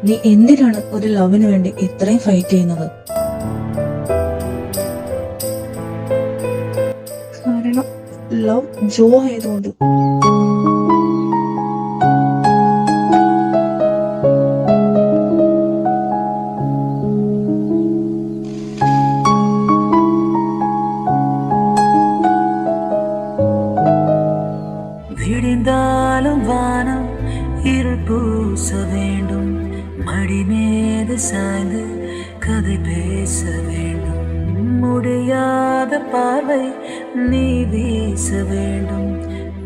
നീ എന്തിനാണ് ഒരു ലവിന് വേണ്ടി ഇത്രയും ഫൈറ്റ് ചെയ്യുന്നത്? കാരണം ലവ് ജോ ആയതുകൊണ്ട്. விடிந்தாலும் வானம் இருள் பூச வேண்டும், மடி மீது சாய்ந்து கதை பேச வேண்டும், முடியாத பார்வை நீ வீச வேண்டும்,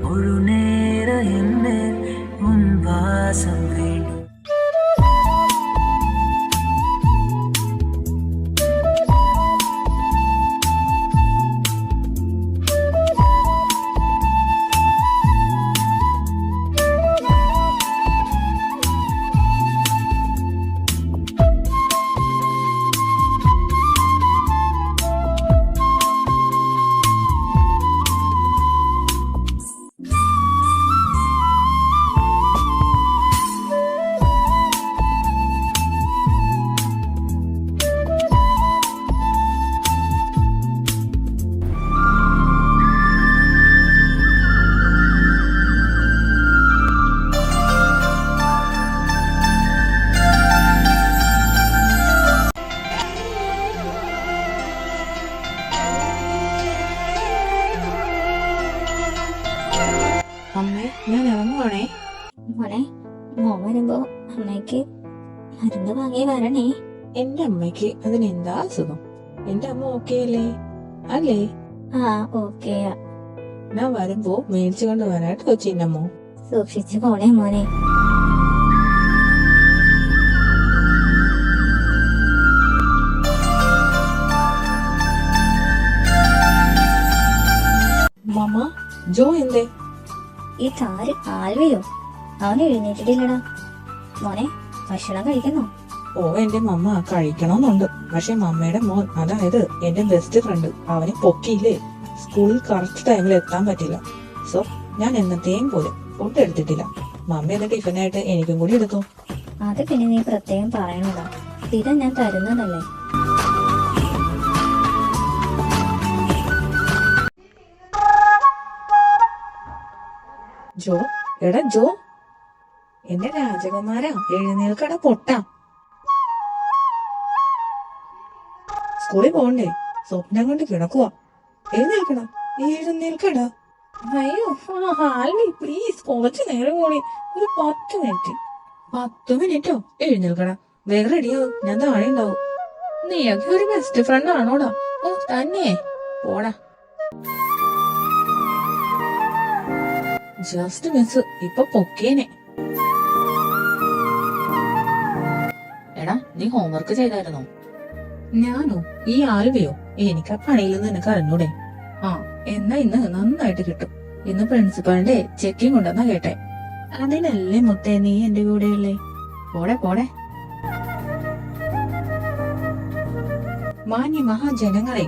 முழு நேர என்ன உன் வாசம் வேண்டும். അമ്മേ, ഞാൻ ഇറങ്ങുവാണേ. മോനെ, മോൻ വരുമ്പോ അമ്മയ്ക്ക് മരുന്ന് വാങ്ങി വരണേ. എന്റെ അമ്മയ്ക്ക് അതിനെന്താ അസുഖം? എന്റെ അമ്മ ഓക്കെ അല്ലേ? അല്ലേ? ആ, ഓക്കെയാ. ഞാൻ വരുമ്പോ മേടിച്ചു കൊണ്ട് വരാട്ടോ ചിന്നമ്മോ. സൂക്ഷിച്ചു പോണേ മോനെ. മമ്മ, ജോ എന്തേ? ഈ താര് ആൽവയോ? അവൻ എഴുന്നേറ്റിട്ടില്ലടാ. മോനെ, ഭക്ഷണം കഴിക്കുന്നോ? ഓ, എന്റെ മമ്മ കഴിക്കണമെന്നുണ്ട്. പക്ഷെ മമ്മയുടെ മോൻ, അതായത് എന്റെ ബെസ്റ്റ് ഫ്രണ്ട്, അവന് പൊക്കിയില്ലേ. സ്കൂളിൽ കറക്റ്റ് ടൈമിൽ എത്താൻ പറ്റില്ല. സോ ഞാൻ എന്നത്തെയും പോലെ ഫുഡ് എടുത്തിട്ടില്ല. മമ്മ എന്റെ ടിഫിനായിട്ട് എനിക്കും കൂടി എടുത്തു. അത് പിന്നെ നീ പ്രത്യേകം പറയണടാ. സ്ഥിരം ഞാൻ തരുന്നതല്ലേ. ജോ, എടാ ജോ, എന്റെ രാജകുമാരാ, എഴുന്നേൽക്കട പൊട്ടാ. സ്കൂളിൽ പോകണ്ടേ? സ്വപ്നം കൊണ്ട് കിടക്കുവാ. എഴുന്നേൽക്കടാ, എഴുന്നേൽക്കടാ. അയ്യോ, ആൽവി പ്ലീസ്, കുറച്ചു നേരം കൂടി, ഒരു 10 മിനിറ്റ്. 10 മിനിറ്റോ? എഴുന്നേൽക്കടാ, വേഗം റെഡിയാവും, ഞാൻ താഴെ ഉണ്ടാവും. നീയൊക്കെ ഒരു ബെസ്റ്റ് ഫ്രണ്ട് ആണോടാ? ഓ തന്നെ, പോടാ. ജസ്റ്റ് മിസ്, ഇപ്പൊ പൊക്കേനെ. എടാ, നീ ഹോംവർക്ക് ചെയ്തായിരുന്നോ? ഞാനോ? ഈ ആൽവിയോ? എനിക്ക് ആ പണിയിൽ നിന്ന് നിനക്ക് അറിഞ്ഞൂടെ? ആ, എന്നാ ഇന്ന് നന്നായിട്ട് കിട്ടും. ഇന്ന് പ്രിൻസിപ്പാളിന്റെ ചെക്കിങ് ഉണ്ടെന്നാ കേട്ടെ. അതിനല്ലേ മുത്തേ നീ എന്റെ കൂടെയല്ലേ? പോടെ പോടെ. മാന്യ മഹാജനങ്ങളെ,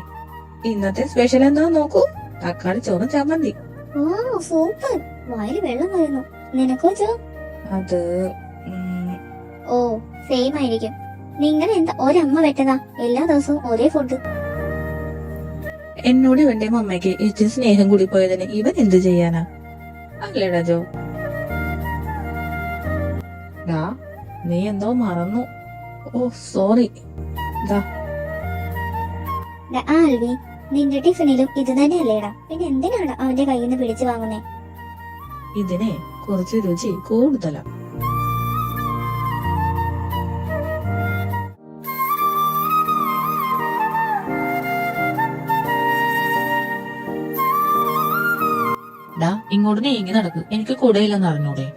ഇന്നത്തെ സ്പെഷ്യൽ എന്താ നോക്കൂ. തക്കാളി ചോറും ചമ്മന്തി. ഓ, സൂപ്പർ. വായിൽ വെള്ളം വരുന്നു. നിനക്കോ ജോ? അത് ഓ, സെയിം ആയിരിക്കും. നിങ്ങൾ എന്താ ഒരമ്മ വെട്ടതാ? എല്ലാ ദിവസവും ഒരേ ഫുഡ്. എന്നോട് ഇവന്റെ മമ്മയ്ക്ക് ഇച്ചിരി സ്നേഹം കൂടി പോയതിന് ഇവൻ എന്ത് ചെയ്യാനാ? അല്ലേടാ ജോ? ഡാ, നീ എന്തോ മറന്നു. ഓ സോറി. ആൽവി, നിന്റെ ടിഫിനിലും ഇത് തന്നെയല്ലേടാ? പിന്നെ എന്തിനാണ് അവന്റെ കയ്യിൽ നിന്ന് പിടിച്ചു വാങ്ങുന്നേ? ഇതിനെ കുറച്ച് രുചി കൂടുതലാ. ഡാ, ഇങ്ങോട്ട് നീങ്ങി നടക്ക്. എനിക്ക് കൂടെയില്ലെന്ന് അറിഞ്ഞൂടെ?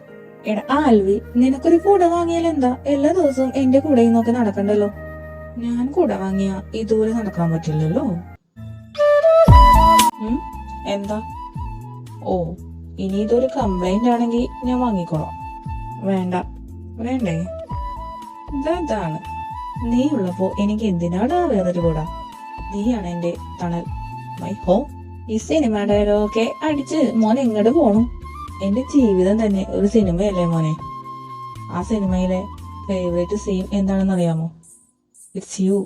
എടാ ആൽവി, നിനക്കൊരു കൂടെ വാങ്ങിയാലെന്താ? എല്ലാ ദിവസവും എന്റെ കൂടെ നോക്കി നടക്കണ്ടല്ലോ. ഞാൻ കൂടെ വാങ്ങിയ ഇതുപോലെ നടക്കാൻ പറ്റില്ലല്ലോ. എന്താ? ഓ, ഇനി ഇതൊരു കംപ്ലൈന്റ് ആണെങ്കിൽ ഞാൻ വാങ്ങിക്കോളാം. വേണ്ട. വേണ്ടേ? ഇതാണ്, നീ ഉള്ളപ്പോ എനിക്ക് എന്തിനാടാ വേറൊരു കൂടാ? നീയാണ് എന്റെ തണൽ, മൈ ഹോം. ഈ സിനിമ ഡയലോഗൊക്കെ അടിച്ച് മോൻ എങ്ങോട്ട് പോണു? എന്റെ ജീവിതം തന്നെ ഒരു സിനിമയല്ലേ മോനെ? ആ സിനിമയിലെ ഫേവറേറ്റ് സീൻ എന്താണെന്ന് അറിയാമോ? It's you.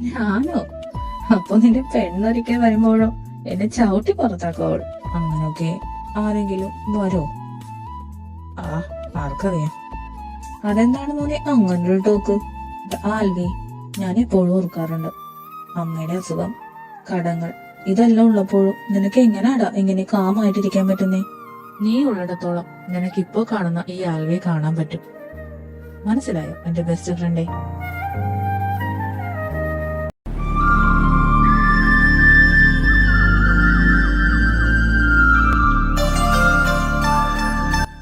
ഞാനോ? അപ്പൊ നിന്റെ പെണ്ണൊരിക്കൽ വരുമ്പോഴോ എന്നെ ചവിട്ടി പുറത്താക്കോൾ. അങ്ങനെയൊക്കെ ആരെങ്കിലും വരോ? ആർക്കറിയാം. അതെന്താണ് മോനെ അങ്ങനൊരു ടോക്ക്? ആൽവി, ഞാൻ എപ്പോഴും ഓർക്കാറുണ്ട്, അമ്മയുടെ അസുഖം, കടങ്ങൾ, ഇതെല്ലാം ഉള്ളപ്പോഴും നിനക്ക് എങ്ങനെയാടാ ഇങ്ങനെ കാമായിട്ടിരിക്കാൻ പറ്റുന്നേ? നീ ഉള്ളിടത്തോളം നിനക്കിപ്പോ കാണുന്ന ഈ ആൽവിയെ കാണാൻ പറ്റും. മനസ്സിലായോ എന്റെ ബെസ്റ്റ് ഫ്രണ്ടേ?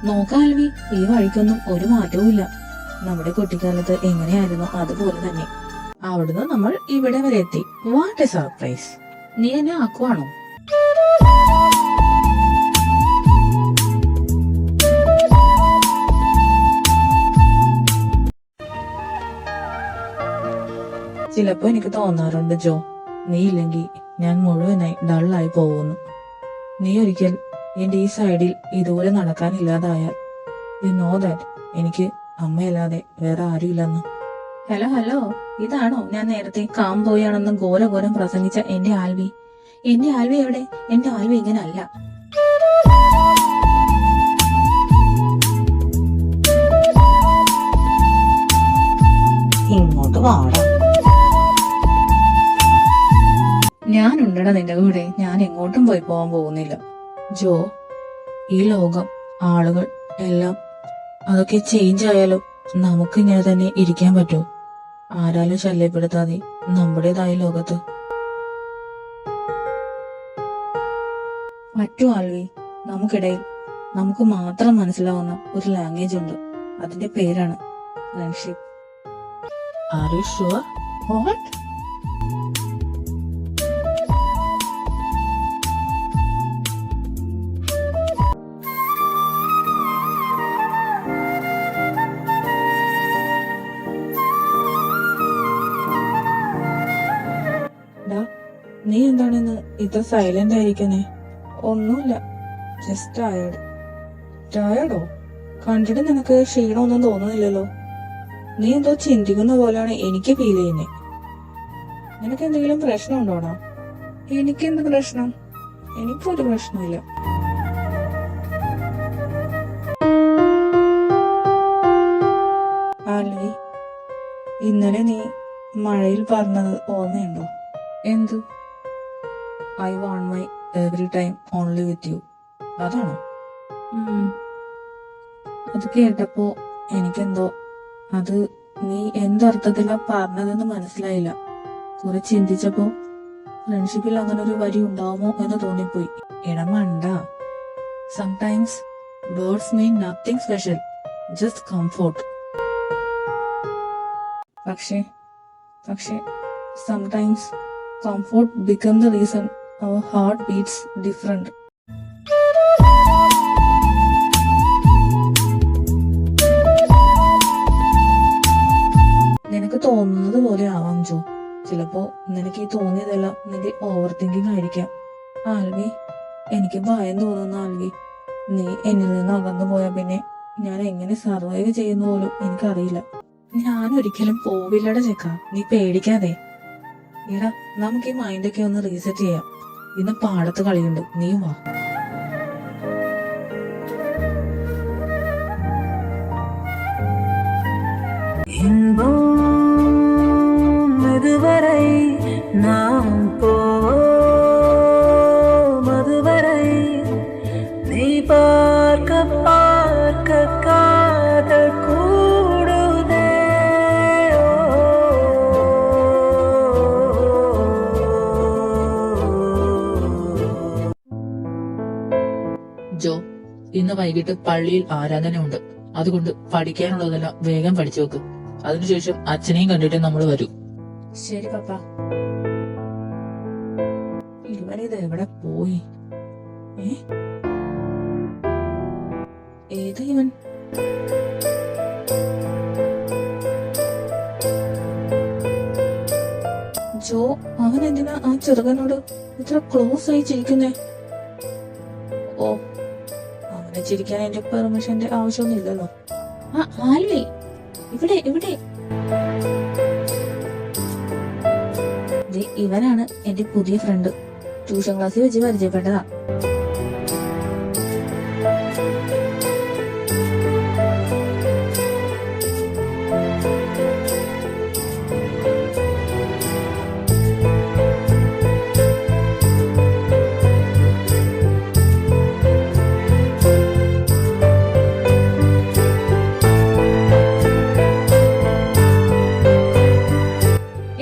നോക്കാൽവി, ഈ വഴിക്കൊന്നും ഒരു മാറ്റവും ഇല്ല. നമ്മുടെ കുട്ടിക്കാലത്ത് എങ്ങനെയായിരുന്നു അതുപോലെ തന്നെ. അവിടുന്ന് നമ്മൾ ഇവിടെ വരെ എത്തി. What A surprise! നീ എന്നെ ആക്കുവാണോ? ചിലപ്പോ എനിക്ക് തോന്നാറുണ്ട് ജോ, നീ ഇല്ലെങ്കിൽ ഞാൻ മുഴുവനായി ഡള്ളായി പോകുന്നു. നീ ഒരിക്കൽ എന്റെ ഈ സൈഡിൽ ഇതുപോലെ നടക്കാനില്ലാതായാൽ യു നോ ദാറ്റ് എനിക്ക് അമ്മയല്ലാതെ വേറെ ആരുമില്ലെന്ന്. ഹലോ ഹലോ, ഇതാണോ ഞാൻ നേരത്തെ കാംബോയാണെന്ന് ഘോരഘോരം പ്രസംഗിച്ച എന്റെ ആൽവി? എന്റെ ആൽവി എവിടെ? എന്റെ ആൽവി ഇങ്ങനെ അല്ല. ഇങ്ങോട്ട് വാടാ. ഞാനുണ്ടടാ നിന്റെ കൂടെ. ഞാൻ എങ്ങോട്ടും പോയി പോകാൻ പോകുന്നില്ല ജോ. ഈ ലോകം, ആളുകൾ എല്ലാം അതൊക്കെ ചേഞ്ച് ആയാലും നമുക്ക് ഇങ്ങനെ തന്നെ ഇരിക്കാൻ പറ്റുമോ? ആരാലും ശല്യപ്പെടുത്താതെ നമ്മുടേതായ ലോകത്ത് പറ്റൂ ആൽവി. നമുക്കിടയിൽ നമുക്ക് മാത്രം മനസ്സിലാവുന്ന ഒരു ലാംഗ്വേജ് ഉണ്ട്. അതിന്റെ പേരാണ് friendship. Are you sure? What? നീ എന്താണെന്ന് ഇത്ര സൈലന്റ് ആയിരിക്കുന്നേ? ഒന്നുമില്ല, ജസ്റ്റ് ടയേർഡ്. ടയേർഡോ? കണ്ടിട്ട് നിനക്ക് ക്ഷീണമൊന്നും തോന്നുന്നില്ലല്ലോ. നീ എന്തോ ചിന്തിക്കുന്ന പോലെയാണ് എനിക്ക് ഫീൽ ചെയ്യുന്നേ. നിനക്ക് എന്തെങ്കിലും പ്രശ്നം ഉണ്ടോടാ? എനിക്കെന്ത് പ്രശ്നം? എനിക്കൊരു പ്രശ്നമില്ല. ആൽവി, ഇന്നലെ നീ മഴയിൽ പറഞ്ഞത് ഓർമ്മയുണ്ടോ? എന്ത്? I want my every time only with you. അതാണോ? അത് കേട്ടപ്പോ എനിക്കെന്തോ അത് നീ എന്തർത്ഥത്തിലാ പറഞ്ഞതെന്ന് മനസ്സിലായില്ല. കുറെ ചിന്തിച്ചപ്പോ ഫ്രണ്ട്ഷിപ്പിൽ അങ്ങനെ ഒരു വരി ഉണ്ടാവുമോ എന്ന് തോന്നിപ്പോയി. ഇടമണ്ട. സംടൈംസ് വേർഡ്സ് മീൻ നത്തിങ് സ്പെഷ്യൽ, ജസ്റ്റ് കംഫോർട്ട്. പക്ഷേ sometimes comfort become the reason our heart beats different. നിനക്ക് തോന്നുന്നത് പോലെ ആവാം ജോ. ചിലപ്പോ നിനക്ക് ഈ തോന്നിയതെല്ലാം നിന്റെ ഓവർ തിങ്കിങ് ആയിരിക്കാം. ആൽവി, എനിക്ക് ഭയം തോന്നുന്നു ആൽവി. നീ എന്നിൽ നിന്ന് അകന്നു പോയാ പിന്നെ ഞാൻ എങ്ങനെ സർവൈവ് ചെയ്യുന്ന പോലും എനിക്കറിയില്ല. ഞാൻ ഒരിക്കലും പോവില്ലട ചെക്ക, നീ പേടിക്കാതെ. എടാ, നമുക്ക് ഈ മൈൻഡൊക്കെ ഒന്ന് റീസെറ്റ് ചെയ്യാം. ഇന്ന് പാടത്ത് കളിയുണ്ട്, നീ വാ. മധുവரை നാം മധുവரை നീ പാർക്ക പാർക്ക കാതൽ കൂടുതേ. ജോ, ഇന്ന് വൈകിട്ട് പള്ളിയിൽ ആരാധനയുണ്ട്. അതുകൊണ്ട് പഠിക്കാനുള്ളതെല്ലാം വേഗം പഠിച്ചു വെക്ക്. അതിനുശേഷം അച്ഛനെയും കണ്ടിട്ട് നമ്മൾ വരൂ. ശരി പപ്പ. ഇവനിത് എവിടെ പോയി? ഏത് ഇവൻ? ജോ, അവൻ എന്തിനാ ആ ചെറുകനോട് ഇത്ര ക്ലോസ് ആയി ചിരിക്കുന്നേ? ചിരിക്കാൻ എന്റെ പെർമിഷന്റെ ആവശ്യമൊന്നും ഇല്ലല്ലോ. ആ ആൽവി, ഇവിടെ ഇവിടെ. ഇവനാണ് എന്റെ പുതിയ ഫ്രണ്ട്. ട്യൂഷൻ ക്ലാസ്സിൽ വെച്ച് പരിചയപ്പെട്ടതാ.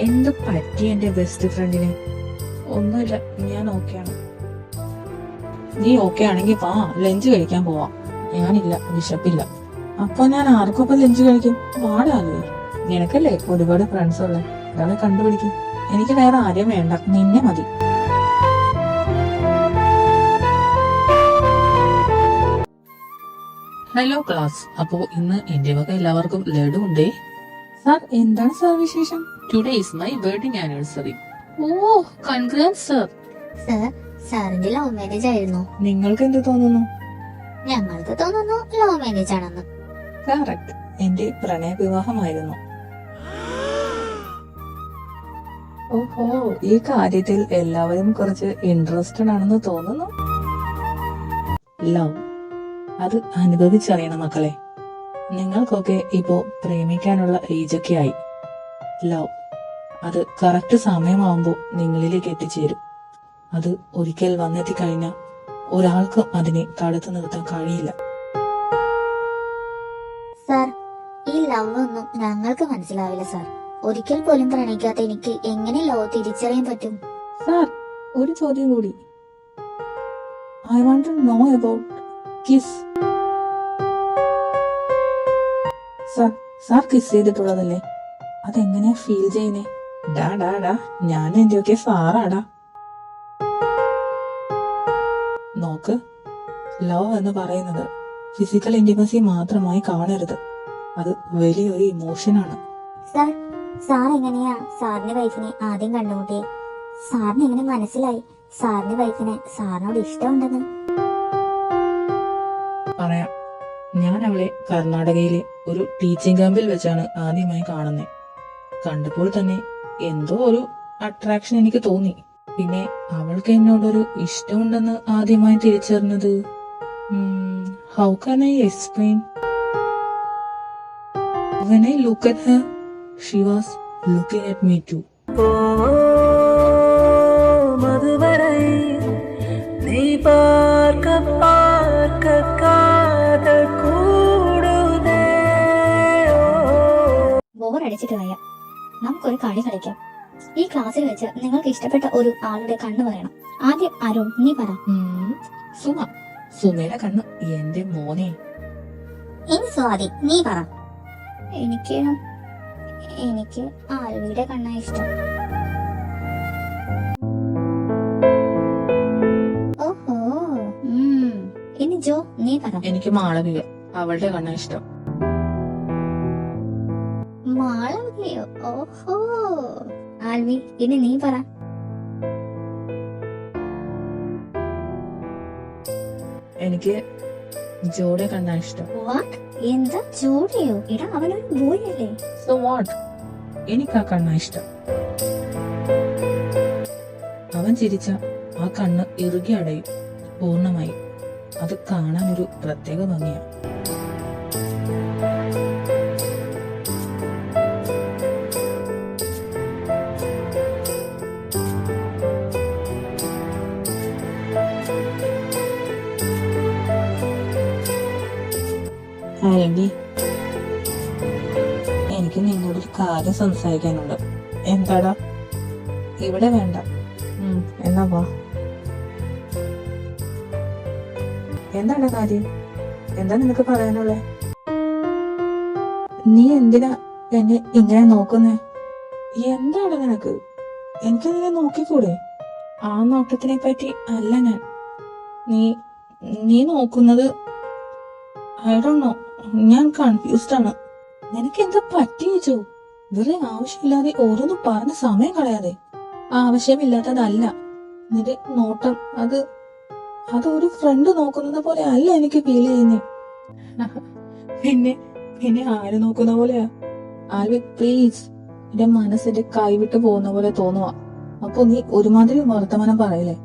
എന്ത് പറ്റി എന്റെ ബെസ്റ്റ് ഫ്രണ്ടിന്? ഒന്നുമില്ല, ഞാൻ ഓക്കെയാണ്. നീ ഓക്കെ ആണെങ്കിൽ വാ, ലഞ്ച് കഴിക്കാൻ പോവാം. ഞാനില്ല, വിശപ്പില്ല. അപ്പൊ ഞാൻ ആർക്കൊപ്പം ലഞ്ച് കഴിക്കും? വാടാലേ. നിനക്കല്ലേ ഒരുപാട് ഫ്രണ്ട്സ് ഉള്ളേ, ഒരാളെ കണ്ടുപിടിക്കും. എനിക്ക് വേറെ ആരെയും വേണ്ട, നിന്നെ മതി. Hello class. അപ്പോ ഇന്ന് എന്റെ വക എല്ലാവർക്കും ലഡു ഉണ്ടേ. സാർ, എന്താണ് സാർ വിശേഷം? Today is my wedding anniversary. Oh, congrats sir. Sir, സാറിന്റെ ലവ് മാരേജ് ആയിരുന്നു. നിങ്ങൾക്ക് എന്ത് തോന്നുന്നു? ഞങ്ങൾക്ക് തോന്നുന്നു ലവ് മാരേജ് ആണെന്ന്. കറക്റ്റ്, എന്റെ പ്രണയ വിവാഹമായിരുന്നു. ഓഹോ, ഈ കാര്യത്തിൽ എല്ലാവരും കുറച്ച് ഇൻട്രസ്റ്റഡ് ആണെന്ന് തോന്നുന്നു. ലവ്, അത് അനുഭവിച്ചറിയണം മക്കളെ. നിങ്ങൾക്കൊക്കെ ഇപ്പോ പ്രേമിക്കാനുള്ള ഏജൊക്കെ ആയി. ലവ്, അത് കറക്റ്റ് സമയമാവുമ്പോ നിങ്ങളിലേക്ക് എത്തിച്ചേരും. അത് ഒരിക്കൽ വന്നെത്തിക്കഴിഞ്ഞാൽ ഒരാൾക്കും അതിനെ തടുത്തു നിർത്താൻ കഴിയില്ല. സാർ, ഈ ലവ് ഒന്നും ഞങ്ങൾക്ക് മനസ്സിലാവില്ല സാർ. ഒരിക്കൽ പോലും പ്രണയിക്കാത്ത എനിക്ക് എങ്ങനെ ലവ് തിരിച്ചറിയാൻ പറ്റും? സാർ, ഒരു ചോദ്യം കൂടി. I want to know about kiss. Sir kiss ചെയ്തിട്ടുള്ളതല്ലേ? അതെങ്ങനെയാ ഫീൽ ചെയ്യുന്നേ? ഡാ ഞാൻ എന്റെയൊക്കെ സാറാടാ. നോക്ക്, ലവ് എന്ന് പറയുന്നത് ഫിസിക്കൽ ഇന്റിമസി മാത്രമായി കാണരുത്. അത് വലിയൊരു ഇമോഷനാണ്. സാർ എങ്ങനെയാ സാറിന്റെ വൈഫിനെ ആദ്യം കണ്ടുമുട്ടിയെ? സാറിന് എങ്ങനെ മനസ്സിലായി സാറിന്റെ വൈഫിനെ സാറിനോട് ഇഷ്ടമുണ്ടെന്ന്? പറയാം. ഞാൻ അവളെ കർണാടകയിലെ ഒരു ടീച്ചിങ് ക്യാമ്പിൽ വെച്ചാണ് ആദ്യമായി കാണുന്നത്. കണ്ടപ്പോൾ തന്നെ എന്തോ ഒരു അട്രാക്ഷൻ എനിക്ക് തോന്നി. പിന്നെ അവൾക്ക് എന്നോടൊരു ഇഷ്ടമുണ്ടെന്ന് ആദ്യമായി തിരിച്ചറിഞ്ഞത് how can I explain? When I look at her, she was looking at me too. மதுவரை நீ பார்க்க பார்க்க காதல் கூடுதே. ബോറടിച്ചിട്ട് വയ്യ, നമുക്കൊരു കളി കളിക്കാം. ഈ ക്ലാസ്സിൽ വെച്ച് നിങ്ങൾക്ക് ഇഷ്ടപ്പെട്ട ഒരു ആളുടെ കണ്ണ് പറയണം. ആദ്യം അരുൺ, നീ പറ. സുമയുടെ കണ്ണ് എന്റെ മോനെ. ഇനി സ്വാതി, നീ പറ. എനിക്ക് ആൽവിയുടെ കണ്ണാ ഇഷ്ടം. ഓഹോ. ഇനി ജോ, നീ പറ. എനിക്ക് മാളവിക, അവളുടെ കണ്ണാ ഇഷ്ടം. മാളവികയോ? ഓഹോ. ആൽവി, ഇനി നീ പറ. എനിക്ക് ജോയുടെ കണ്ണാ ഇഷ്ടം. വാട്ട്? എന്താ ജോഡിയോ? ഇടാ, അവനൊരു ബോയ് അല്ലേ? So what? എനിക്ക് ആ കണ്ണാ ഇഷ്ടം. അവൻ ചിരിച്ച ആ കണ്ണ് ഇറുകി അടയും പൂർണ്ണമായി. അത് കാണാൻ ഒരു പ്രത്യേക ഭംഗിയാ. ആൽവി, എനിക്ക് നിന്നോടൊരു കാര്യം സംസാരിക്കാനുണ്ട്. എന്താടാ? ഇവിടെ വേണ്ട. എന്നാ വാ. എന്താണ് കാര്യം? എന്താ നിനക്ക് പറയാനുള്ളേ? നീ എന്തിനാ എന്നെ ഇങ്ങനെ നോക്കുന്നേ? എന്താണ് നിനക്ക്? എനിക്ക് നിന്നെ നോക്കിക്കൂടെ? ആ നോട്ടത്തിനെ പറ്റി അല്ല ഞാൻ. നീ നോക്കുന്നത് ഐ ഡോണ്ട് നോ. ഞാൻ കൺഫ്യൂസ്ഡ് ആണ്. നിനക്ക് എന്താ പറ്റിയോ? വെറുതെ ആവശ്യമില്ലാതെ ഓരോന്നും പറഞ്ഞ് സമയം കളയാതെ. ആവശ്യമില്ലാത്തതല്ല നിന്റെ നോട്ടം. അതൊരു ഫ്രണ്ട് നോക്കുന്നത് പോലെ അല്ല എനിക്ക് ഫീൽ ചെയ്യുന്നേ. പിന്നെ പിന്നെ ആര് നോക്കുന്ന പോലെയാ? ആൽവി പ്ലീസ്, എന്റെ മനസ്സിന്റെ കൈവിട്ട് പോകുന്ന പോലെ തോന്നുവാ. അപ്പൊ നീ ഒരുമാതിരി വർത്തമാനം പറയലേ.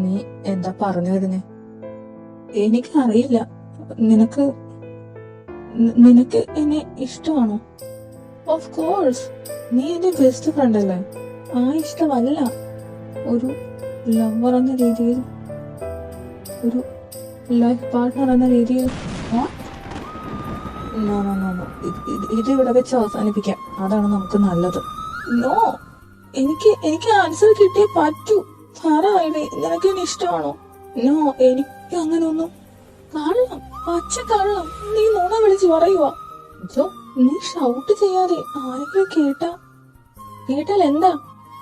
നീ എന്താ പറഞ്ഞു വരുന്നേ? എനിക്കറിയില്ല. നിനക്ക് നിനക്ക് എന്നെ ഇഷ്ടമാണോ? ഓഫ് കോഴ്സ്, നീ എന്റെ ബെസ്റ്റ് ഫ്രണ്ട് അല്ലേ. ആ ഇഷ്ടമല്ല, ഒരു ലവർ എന്ന രീതിയിൽ, ഒരു ലൈഫ് പാർട്ട്ണർ എന്ന രീതിയിൽ. നോ നോ നോ നോ, ഇത് ഇവിടെ വെച്ച് അവസാനിപ്പിക്കാം. അതാണ് നമുക്ക് നല്ലത്. നോ, എനിക്ക് ആൻസർ കിട്ടിയേ പറ്റൂ. പറ ആൽവി, നിനക്ക് എന്നെ ഇഷ്ടമാണോ? നോ, എനിക്ക് അങ്ങനെ ഒന്നും. കള്ളം, പച്ച കള്ളം. നീ നുണ വിളിച്ച് പറയുവാ. ജോ, നീ ഷൗട്ട് ചെയ്യാതെ ആരെങ്കിലും കേട്ടാൽ എന്താ?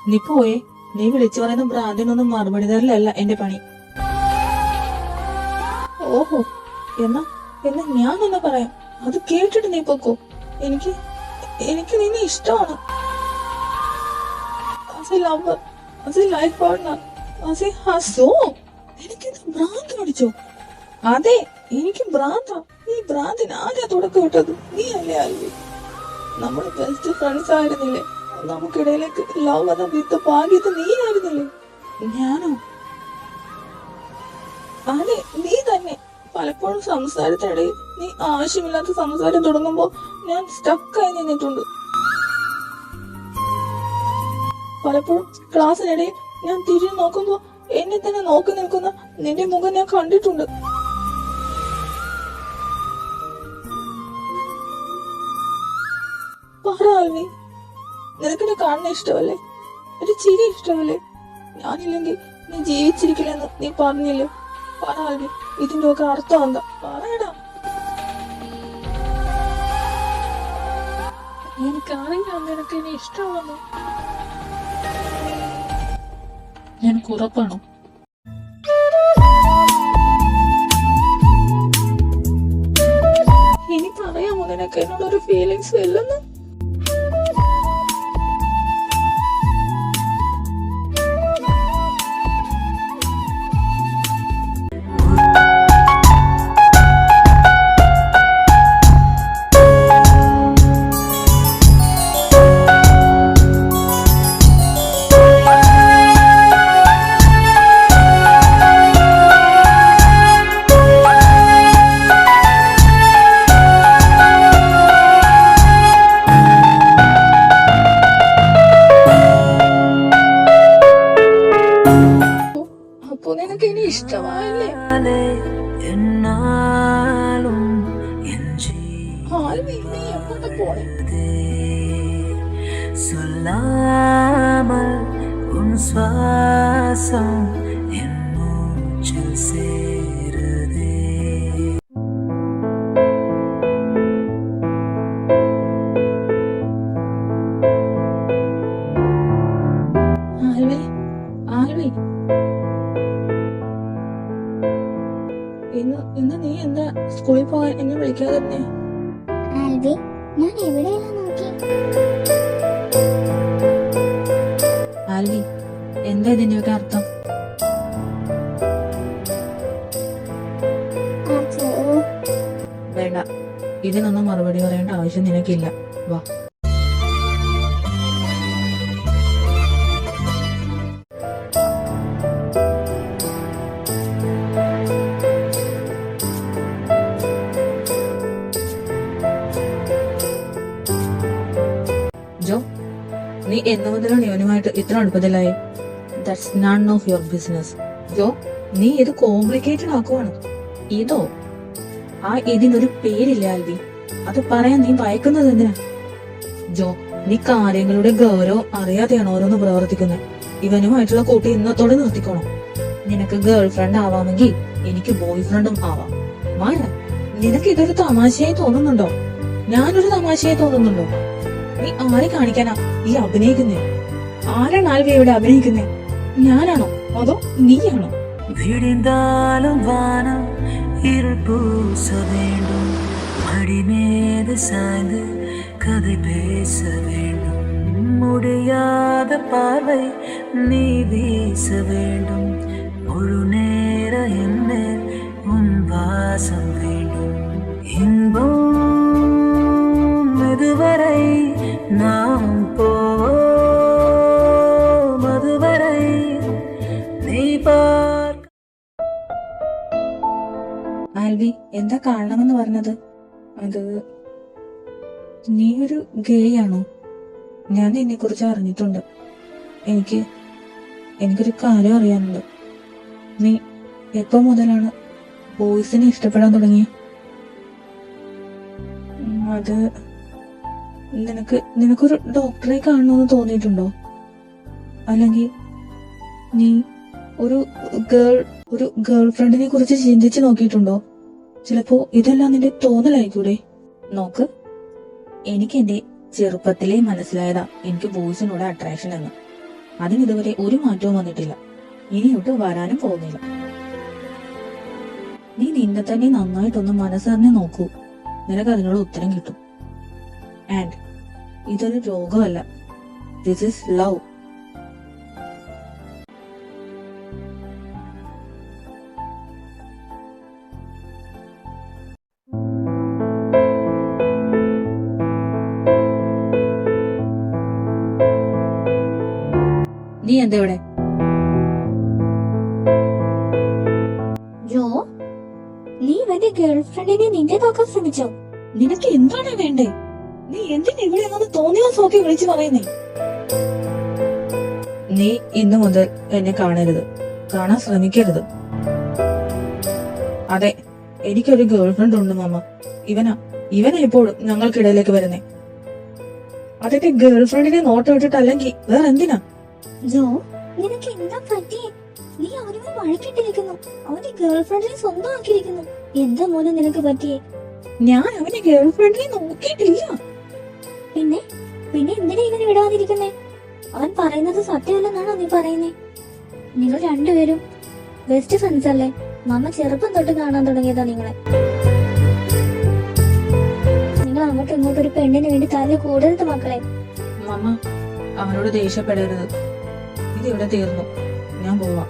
നീ പോയേ. നീ വിളിച്ചു പറയുന്ന ഭ്രാന്തിനൊന്നും മറുപടി തരലല്ല എന്റെ പണി. ഓഹോ, എന്നാ ഞാൻ തന്നെ പറയാം. അത് കേട്ടിട്ട് നീ പൊക്കോ. എനിക്ക് നിന്നെ ഇഷ്ടമാണ്. As A lover, as A life partner, as A husband. എനിക്കിത് ഭ്രാന്ത് പിടിച്ചോ? അതെ, എനിക്ക് ഭ്രാന്ത. ഈ ഭ്രാന്തിന് ആരാ തുടക്കം ഇട്ടത്? നീ അല്ലേ ആൽവി? നമ്മുടെ ബെസ്റ്റ് ഫ്രണ്ട്സ് ആയിരുന്നില്ലേ? നമുക്കിടയിലേക്ക് ലവ് എന്ന വിത്ത് പാകിയത് നീ ആയിരുന്നില്ലേ? ഞാനോ? അതെ, നീ തന്നെ. പലപ്പോഴും സംസാരത്തിനിടയിൽ നീ ആവശ്യമില്ലാത്ത സംസാരം തുടങ്ങുമ്പോ ഞാൻ സ്റ്റക്കായി നിന്നിട്ടുണ്ട്. പലപ്പോഴും ക്ലാസ്സിനിടയിൽ ഞാൻ തിരിഞ്ഞു നോക്കുമ്പോ എന്നെ തന്നെ നോക്കി നിൽക്കുന്ന നിന്റെ മുഖം ഞാൻ കണ്ടിട്ടുണ്ട്. പറ ആൽവി, നിനക്കെന്നെ കാണുന്ന ഇഷ്ടമല്ലേ? ഒരു ചിരി ഇഷ്ടമല്ലേ? ഞാനില്ലെങ്കിൽ നീ ജീവിച്ചിരിക്കില്ലെന്ന് നീ പറഞ്ഞില്ലേ? പറ ആൽവി, ഇതിന്റെ ഒക്കെ അർത്ഥം എന്താ? പറയടാ. എനിക്കറിയാം നിനക്ക് എന്നെ ഇഷ്ടമാണെന്ന്. നിനക്ക് ഉറപ്പാണോ? എനിക്കറിയാമോ നിനക്ക് എന്നോടൊരു ഫീലിങ്സ് ഇല്ലെന്ന്? നിനക്ക് ഇനി ഇഷ്ടമായല്ലേ? ആൽവി, നീ എങ്ങോട്ട് പോണേ? சொல்லாமல் உன் சுவாசம் என் மூச்சில் சேருதே. ആൽവി, ആൽവി, ഇന്ന് നീ എന്താ സ്കൂളിൽ പോകാൻ എന്നെ വിളിക്കാതിരുന്നേ? ആൽവി, ഞാൻ എവിടെയെല്ലാം നോക്കി. ആൽവി, എന്താ ഇതിന്റെയൊക്കെ അർത്ഥം? അച്ഛോ, വേണ്ട, ഇതിനൊന്നും മറുപടി പറയേണ്ട ആവശ്യം നിനക്കില്ല. വാ. ജോ, നീ എന്ന് മുതലാണ് ഇവനുമായിട്ട് ഇത്ര അടുപ്പത്തിലായി? That's none of your business. Jo, നീ ഇത് കോംപ്ലിക്കേറ്റഡ് ആക്കുവാണ്. ഇതോ? ഇതിനൊരു പേരില്ല ആൽവി. അത് പറയാൻ നീ ഭയക്കുന്നത് എന്തിനാ? ജോ, നീ കാര്യങ്ങളുടെ ഗൗരവം അറിയാതെയാണ് ഓരോന്ന് പ്രവർത്തിക്കുന്നത്. ഇവനുമായിട്ടുള്ള കൂട്ടി ഇന്നത്തോടെ നിർത്തിക്കോണം. നിനക്ക് ഗേൾ ഫ്രണ്ട് ആവാമെങ്കിൽ എനിക്ക് ബോയ് ഫ്രണ്ടും ആവാം. മായ, നിനക്ക് ഇതൊരു തമാശയായി തോന്നുന്നുണ്ടോ? ഞാനൊരു തമാശയായി തോന്നുന്നുണ്ടോ? നീ ആരെ കാണിക്കാനാ ഈ അഭിനയിക്കുന്നേ? ആരാണ് ആൽവി ഇവിടെ അഭിനയിക്കുന്നേ? ഞാനാണോ അതോ നീയാണോ? விடிந்தாலும் வானம் இருள் பூச வேண்டும், மடி மீது சாய்ந்து கதை பேச வேண்டும், முடியாத பார்வை நீ வீச வேண்டும், முழு நேர என்னேல் உன் வாசம் வேண்டும் இன்பம் இதுவரை நாம் போவோம் அதுவரை നീ പാർക്ക ആൽവി, എന്താ കാണണമെന്ന് പറഞ്ഞത്? അത് നീ ഒരു ഗേ ആണോ? ഞാൻ നിന്നെ കുറിച്ച് അറിഞ്ഞിട്ടുണ്ട്. എനിക്കൊരു കാര്യം അറിയാനുണ്ട്. നീ എപ്പോ മുതലാണ് ബോയ്സിനെ ഇഷ്ടപ്പെടാൻ തുടങ്ങി? അത് നിനക്കൊരു ഡോക്ടറെ കാണണമെന്ന് തോന്നിയിട്ടുണ്ടോ? അല്ലെങ്കിൽ നീ ഒരു ഗേൾ ഫ്രണ്ടിനെ കുറിച്ച് ചിന്തിച്ചു നോക്കിയിട്ടുണ്ടോ? ചിലപ്പോ ഇതെല്ലാം നിന്റെ തോന്നലായിക്കൂടെ? നോക്ക്, എനിക്ക് എന്റെ ചെറുപ്പത്തിലേ മനസ്സിലായതാ എനിക്ക് ബോയ്സിനോട് അട്രാക്ഷൻ എന്ന്. അതിനിതുവരെ ഒരു മാറ്റവും വന്നിട്ടില്ല, ഇനിയൊട്ട് വരാനും പോകുന്നില്ല. നീ നിന്നെ തന്നെ നന്നായിട്ടൊന്ന് മനസ്സറിഞ്ഞ് നോക്കൂ, നിനക്ക് അതിനുള്ള ഉത്തരം കിട്ടും. ആൻഡ് ഇതൊരു രോഗമല്ല, ദിസ് ഇസ് ലവ്. നീ എന്താ ഇവിടെ? ജോ, നീ ഇവന്റെ ഗേൾഫ്രണ്ടിനെ നിന്റേതാക്കാൻ ശ്രമിച്ചോ? നിനക്ക് എന്താണ് വേണ്ടേ? നീ എന്തിനാ ഇവിടെ നിന്ന് തോന്നിയ സോക്കി വിളിച്ചു പറയുന്നേ? നീ ഇന്നു മുതൽ എന്നെ കാണരുത്, കാണാൻ ശ്രമിക്കരുത്. അതെ, എനിക്കൊരു ഗേൾഫ്രണ്ട് ഉണ്ട് മാമ. ഇവനാ എപ്പോഴും ഞങ്ങൾക്കിടയിലേക്ക് വരുന്നേ. അതൊക്കെ ഗേൾഫ്രണ്ടിനെ നോട്ട് വിട്ടിട്ടല്ലെങ്കിൽ വേറെ എന്തിനാ? ജോ, നിനക്ക് എന്താ പറ്റിയേ? നീ അവനുമായി വഴക്കിട്ടിരിക്കുന്നു, അവന്റെ ഗേൾഫ്രണ്ടിനെ സ്വന്തമാക്കിയിരിക്കുന്നു. എന്താ മോനെ നിനക്ക് പറ്റിയേ? ഞാൻ അവന്റെ ഗേൾഫ്രണ്ടിനെ നോക്കിയിട്ടില്ല. പിന്നെ എന്തിനാ ഇവനെ വിടാതിരിക്കുന്നേ? അവൻ പറയുന്നത് സത്യമല്ലെന്നാണോ നീ പറയുന്നേ? നിങ്ങൾ രണ്ടുപേരും ബെസ്റ്റ് ഫ്രണ്ട്സ് അല്ലേ? മമ്മ ചെറുപ്പം തൊട്ട് കാണാൻ തുടങ്ങിയതാ നിങ്ങളെ. നിങ്ങൾ അങ്ങോട്ടും ഇങ്ങോട്ടും ഒരു പെണ്ണിന് വേണ്ടി തല്ല് കൂടരുത് മക്കളെ. മമ്മ, അവനോട് ദേഷ്യപ്പെടരുത്. ഇതിവിടെ തീർന്നു, ഞാൻ പോവാം.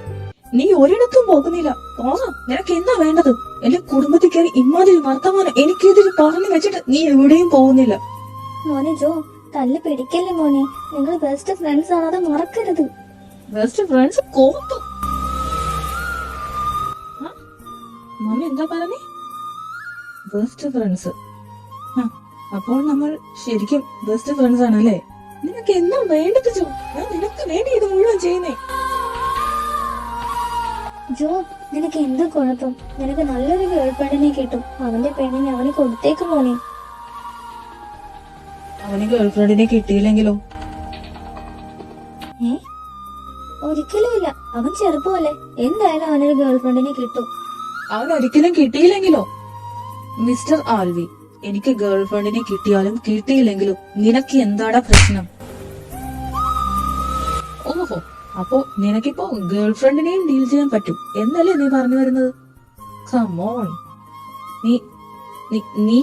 നീ ഒരിടത്തും പോകുന്നില്ല. പോകാം. നിനക്ക് എന്താ വേണ്ടത്? എന്റെ കുടുംബത്തിൽ കയറി ഇമാതിരി വർത്തമാനം എനിക്കെതിരെ പറഞ്ഞു വെച്ചിട്ട് നീ എവിടെയും പോകുന്നില്ല. മോനെ ജോ, തല്ല് പിടിക്കല്ലേ മോനെ. നിങ്ങൾ ബെസ്റ്റ് ഫ്രണ്ട്സ് ആണ്, അത് മറക്കരുത്. ബെസ്റ്റ് ഫ്രണ്ട്സ് കോപ്പ്. മമ്മ എന്താ പറഞ്ഞേ? Best friends? അപ്പോൾ നമ്മൾ ശരിക്കും ബെസ്റ്റ് ഫ്രണ്ട്സ് ആണല്ലേ? നിനക്ക് എന്താ വേണ്ടത് ജോ? ഞാൻ നിനക്ക് വേണ്ടി ഇത് മുഴുവൻ ചെയ്യുന്നേ. ജോ, നിനക്ക് എന്താ കുഴപ്പം? നിനക്ക് നല്ലൊരു ഗേൾഫ്രണ്ടിനെ കിട്ടും. അവന്റെ പെണ്ണിനെ അവന് കൊടുത്തേക്ക് മോനെ. അവന് ഗേൾഫ്രണ്ടിനെ കിട്ടിയില്ലെങ്കിലോ? ഒരിക്കലും ഇല്ല, അവൻ ചെറുപ്പമല്ലേ. എന്തായാലും അവനൊരു ഗേൾഫ്രണ്ടിനെ കിട്ടും. അവൻ ഒരിക്കലും കിട്ടിയില്ലെങ്കിലോ? മിസ്റ്റർ ആൽവി, എനിക്ക് ഗേൾഫ്രണ്ടിനെ കിട്ടിയാലും കിട്ടിയില്ലെങ്കിലും നിനക്ക് എന്താടാ പ്രശ്നം? ഓഹോ, അപ്പോ നിനക്കിപ്പോ ഗേൾഫ്രണ്ടിനെയും ഡീൽ ചെയ്യാൻ പറ്റും എന്നല്ലേ നീ പറഞ്ഞു വരുന്നത്? കമോൺ, നീ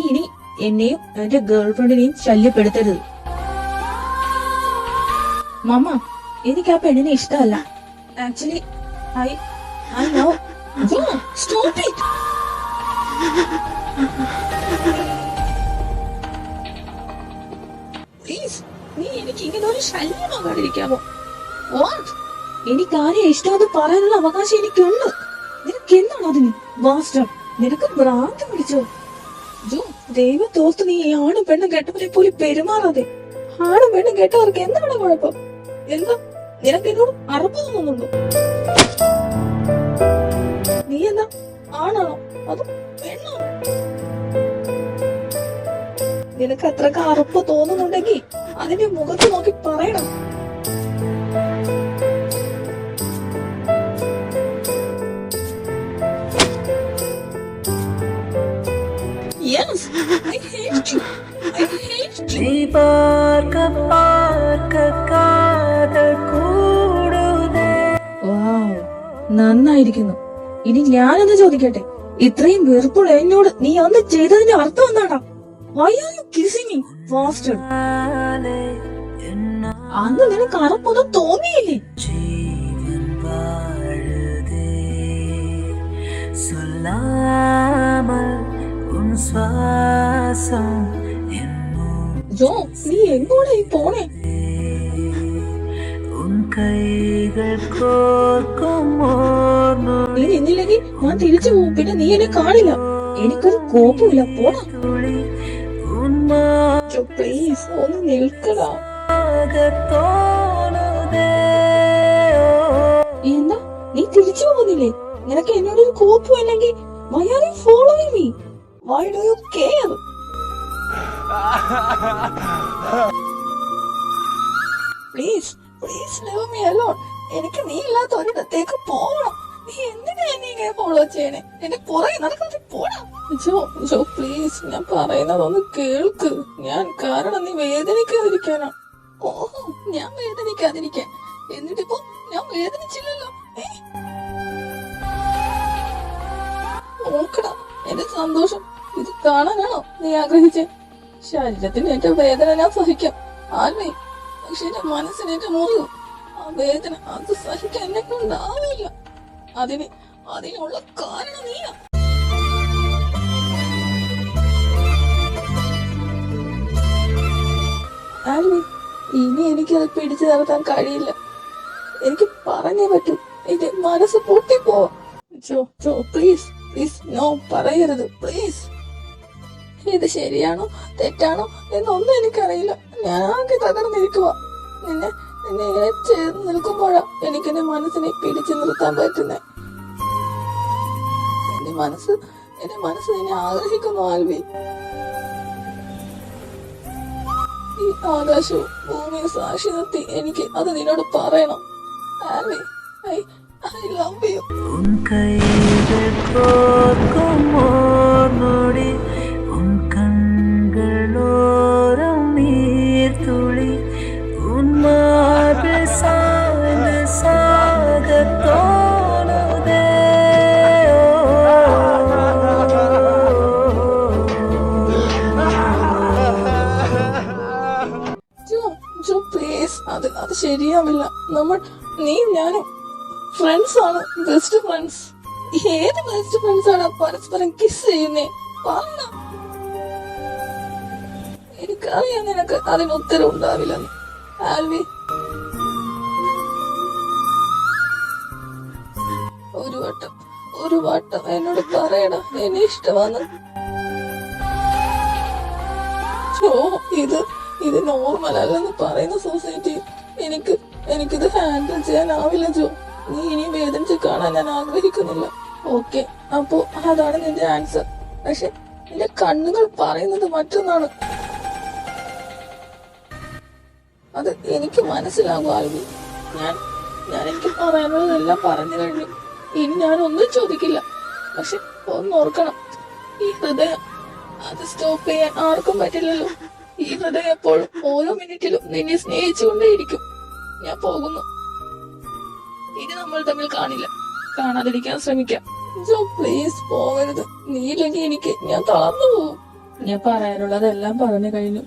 ഇനി എന്നെയും എന്റെ ഗേൾഫ്രണ്ടിനെയും ശല്യപ്പെടുത്തരുത്. മമ്മ, എനിക്ക് ആ പെണ്ണിനെ ഇഷ്ടമല്ല. Actually I know. Stop it. Please, നീ എനിക്ക് ഇങ്ങനെ ഒരു ശല്യമാകാതിരിക്കാമോ? വാട്ട്? എനിക്ക് ആരെ ഇഷ്ടമെന്ന് പറയാനുള്ള അവകാശം എനിക്കുണ്ട്. നിനക്ക് എന്താണ് അതിന്? ബാസ്റ്റർ, നിനക്ക് ഭ്രാന്ത് പിടിച്ചോ? ജോ, ദൈവത്തോസ്ത് നീ ഈ ആണും പെണ്ണും കേട്ടവരെ പോലെ പെരുമാറാതെ. ആണും പെണ്ണും കേട്ടവർക്ക് എന്താണ് കുഴപ്പം? എന്താ നിനക്ക് എന്നോട് അറപ്പ് തോന്നുന്നുണ്ടോ? നീ എന്താ ആണാണോ അതോ പെണ്ണാണോ? നിനക്ക് അത്രക്ക് അറപ്പ് തോന്നുന്നുണ്ടെങ്കിൽ അതിന്റെ മുഖത്ത് നോക്കി പറയണം. Yes, I hate you. I hate you. നീ പാർക്ക കാതൽ കൂടുതേ. വാവ്, നന്നായിരിക്കുന്നു. ഇനി ഞാനൊന്ന് ചോദിക്കട്ടെ, ഇത്രയും വെറുപ്പുള്ള എന്നോട് നീ അന്ന് ചെയ്തതിന്റെ അർത്ഥം എന്താടാ? Why are you kissing me, bastard? അന്ന് നിനക്ക് അറപ്പൊന്നും തോന്നിയില്ലേ? ജീവൻ വാഴുതേ சொல்லாமல் உன் சுவாசம் என்னும் ജോ നീ എങ്ങോട്ടായി പോണേ? உன் கைகள் கோர்க்கும் ஓர் നീ നിന്നില്ലെങ്കിൽ ഞാൻ തിരിച്ചു പോകും. പിന്നെ നീ എന്നെ കാണില്ല. എനിക്കൊരു കോപ്പമില്ല. പോടാ துளி உன் ജോ, പ്ലീസ് ഒന്ന് നിൽക്കടാ. தோணுதே എന്താ നീ തിരിച്ചു പോകുന്നില്ലേ? നിനക്ക് എന്നോടൊരു കോപ്പും ഇല്ലെങ്കിൽ why are you following me? Why do you care? Please, please leave me alone. എനിക്ക് നീ ഇല്ലാത്ത ഒരിടത്തേക്ക് പോകണം. നീ എന്തിനാ എന്നെ ഇങ്ങനെ ഫോളോ ചെയ്യണേ? എന്റെ പുറകെ നടക്കാതെ പോടാ. ജോ ജോ പ്ലീസ്, ഞാൻ പറയുന്നതൊന്ന് കേൾക്ക്. ഞാൻ കാരണം നീ വേദനിക്കാതിരിക്കാനാ. ഓഹോ, ഞാൻ വേദനിക്കാതിരിക്കാൻ. എന്നിട്ടിപ്പോ ഞാൻ വേദനിച്ചില്ലല്ലോ. നോക്കടാ, എന്റെ സന്തോഷം ഇത് കാണാനാണോ നീ ആഗ്രഹിച്ചേ? ശരീരത്തിന് ഏറ്റ വേദന ഞാൻ സഹിക്കാം ആൽവേ, പക്ഷെ എന്റെ മനസ്സിനേറ്റ മുറിവ്, ആ വേദന അത് സഹിക്കാൻ എന്നെ കൊണ്ടാവില്ല. അതിനുള്ള കാരണം നീയാ. ആൽവേ, ഇനി എനിക്കത് പിടിച്ചു നിർത്താൻ കഴിയില്ല. എനിക്ക് പറഞ്ഞേ പറ്റൂ. എന്റെ മനസ്സ് പൊട്ടിപ്പോവാ. ജോ ജോ പ്ലീസ് പ്ലീസ്, നോ പറയരുത് പ്ലീസ്. ഇത് ശരിയാണോ തെറ്റാണോ എന്നൊന്നും എനിക്കറിയില്ല. ഞാൻ ആകെ തകർന്നിരിക്കുക. നിന്നെ ഇങ്ങനെ ചേർന്ന് നിൽക്കുമ്പോഴാ എനിക്കെന്റെ മനസ്സിനെ പിടിച്ചു നിർത്താൻ പറ്റുന്നേ. എന്റെ മനസ്സ് നിന്നെ ആഗ്രഹിക്കുന്നു ആൽവി. ഈ ആകാശവും ഭൂമിയും സാക്ഷി നിർത്തി എനിക്ക് അത് നിന്നോട് പറയണം ആൽവി. I love you. உன் கைகள் கோர்க்கும் ஓர் நொடி உன் கண்களோரம் நீர் துளி உன் மார்பில் சாய்ந்து சாக தோணுதே ജോ പ്ലീസ്, അത് ശരിയാവില്ല. നീ ഞാനും ഫ്രണ്ട്സ് ആണ്, ബെസ്റ്റ് ഫ്രണ്ട്സ്. ഏത് ബെസ്റ്റ് ഫ്രണ്ട്സ് ആണ് പരസ്പരം കിസ് ചെയ്യുന്നേ? പറഞ്ഞ എനിക്കറിയാം നിനക്ക് അതിന് ഉത്തരം ഉണ്ടാവില്ലെന്ന് ആൽവി. ഒരു വട്ടം എന്നോട് പറയടാ എന്നെ ഇഷ്ടമാന്ന്. ജോ, ഇത് നോർമൽ അല്ലെന്ന് പറയുന്ന സൊസൈറ്റി എനിക്കിത് ഹാൻഡിൽ ചെയ്യാനാവില്ല ജോ. നീ ഇനി വേദനിച്ച് കാണാൻ ഞാൻ ആഗ്രഹിക്കുന്നില്ല. ഓക്കെ, അപ്പോ അതാണ് നിന്റെ ആൻസർ. പക്ഷെ നിന്റെ കണ്ണുകൾ പറയുന്നത് മറ്റൊന്നാണ്. അത് എനിക്ക് മനസ്സിലാകും ആൽവി. ഞാൻ എനിക്ക് പറയാനുള്ളതെല്ലാം പറഞ്ഞു കഴിഞ്ഞു. ഇനി ഞാൻ ഒന്നും ചോദിക്കില്ല. പക്ഷെ ഒന്നോർക്കണം, ഈ ഹൃദയം അത് സ്റ്റോപ്പ് ചെയ്യാൻ ആർക്കും പറ്റില്ലല്ലോ. ഈ ഹൃദയം എപ്പോഴും ഓരോ മിനിറ്റിലും നിന്നെ സ്നേഹിച്ചുകൊണ്ടേയിരിക്കും. ഞാൻ പോകുന്നു. ഇനി നമ്മൾ തമ്മിൽ കാണാതിരിക്കാൻ ശ്രമിക്കാം. ജോ പ്ലീസ് പോകരുത്. നീ ഇല്ലെങ്കിൽ ഞാൻ തളർന്നു പോകും. ഞാൻ പറയാനുള്ളതെല്ലാം പറഞ്ഞു കഴിഞ്ഞു.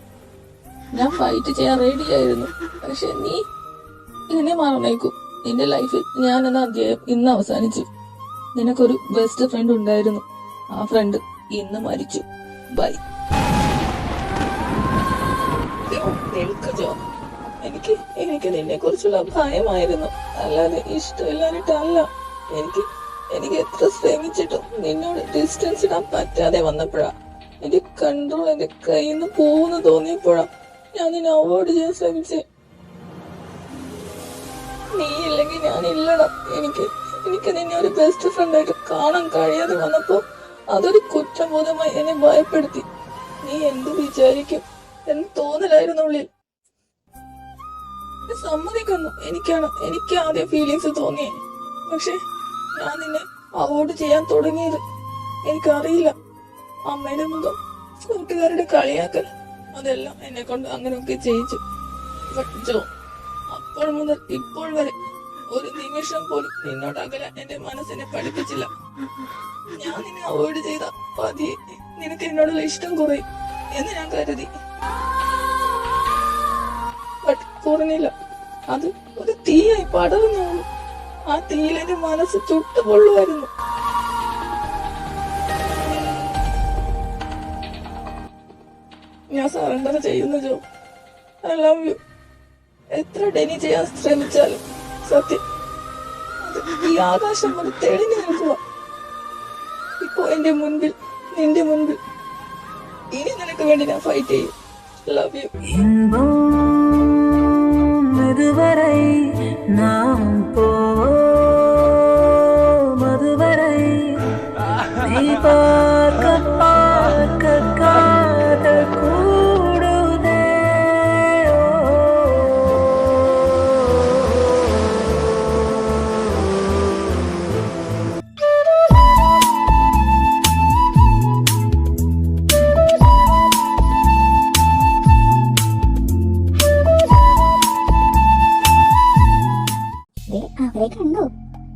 ഞാൻ ഫൈറ്റ് ചെയ്യാൻ റെഡി ആയിരുന്നു. പക്ഷെ നീ എന്നെ മറന്നേക്കും. നിന്റെ ലൈഫിൽ ഞാൻ എന്ന അധ്യായം ഇന്ന് അവസാനിച്ചു. നിനക്കൊരു ബെസ്റ്റ് ഫ്രണ്ട് ഉണ്ടായിരുന്നു. ആ ഫ്രണ്ട് ഇന്ന് മരിച്ചു. ബൈ. ജോ, എനിക്ക് നിന്നെ കുറിച്ചുള്ള ഭയമായിരുന്നു, അല്ലാതെ ഇഷ്ടമില്ലാഞ്ഞിട്ടല്ല. എനിക്ക് എത്ര ശ്രമിച്ചിട്ടും നിന്നോട് ഡിസ്റ്റൻസ് ഇടാൻ പറ്റാതെ വന്നപ്പോഴാ, എന്റെ കൺട്രോൾ എന്റെ കയ്യിൽ നിന്ന് പോകുന്ന തോന്നിയപ്പോഴാ ഞാൻ നിന്നെ അവോയ്ഡ് ചെയ്യാൻ ശ്രമിച്ചേ. നീ ഇല്ലെങ്കിൽ ഞാനില്ലടാ. എനിക്ക് നിന്നെ ഒരു ബെസ്റ്റ് ഫ്രണ്ടായിട്ട് കാണാൻ കഴിയാതെ വന്നപ്പോ അതൊരു കുറ്റബോധമായി എന്നെ ഭയപ്പെടുത്തി. നീ എന്ത് വിചാരിക്കും എന്ന് തോന്നലായിരുന്നു ഉള്ളിൽ. സമ്മതിക്കുന്നു, എനിക്ക് ആദ്യം ഫീലിങ്സ് തോന്നിയേ. പക്ഷെ ഞാൻ നിന്നെ അവോയ്ഡ് ചെയ്യാൻ തുടങ്ങിയത് എനിക്കറിയില്ല. അമ്മയുടെ മുഖം, കൂട്ടുകാരുടെ കളിയാക്കൽ, അതെല്ലാം എന്നെ കൊണ്ട് അങ്ങനെയൊക്കെ ചെയ്യിച്ചു. ജോ, അപ്പോൾ മുതൽ ഇപ്പോൾ വരെ ഒരു നിമിഷം പോലും നിന്നോട് അകലാൻ എന്റെ മനസ്സിനെ പഠിപ്പിച്ചില്ല. ഞാൻ നിന്നെ അവോയ്ഡ് ചെയ്ത പതിയെ നിനക്ക് എന്നോടുള്ള ഇഷ്ടം കുറയും എന്ന് ഞാൻ കരുതി. ബട്ട് കുറഞ്ഞില്ല. അത് ഒരു തീയായി പടർന്നു. ആ തീയിൽ എന്റെ മനസ്സ് ചുട്ടുപൊള്ളുമായിരുന്നു. ഞാൻ സറണ്ടർ ചെയ്യുന്നു ജോ. I love you. എത്ര ഡെനി ചെയ്യാൻ ശ്രമിച്ചാലും സത്യം ഈ ആകാശം പോലെ തെളിഞ്ഞു നിൽക്കുക. ഇപ്പോ എന്റെ മുൻപിൽ, നിന്റെ മുൻപിൽ. ഇനി നിനക്ക് വേണ്ടി ഞാൻ ഫൈറ്റ് ചെയ്യും. Love you. இன்பம் இதுவரை நாம் போவோம் அதுவரை நீ பார்க்க பார்க்க காதல் கூடுதே ദേ, അവരെ കണ്ടു.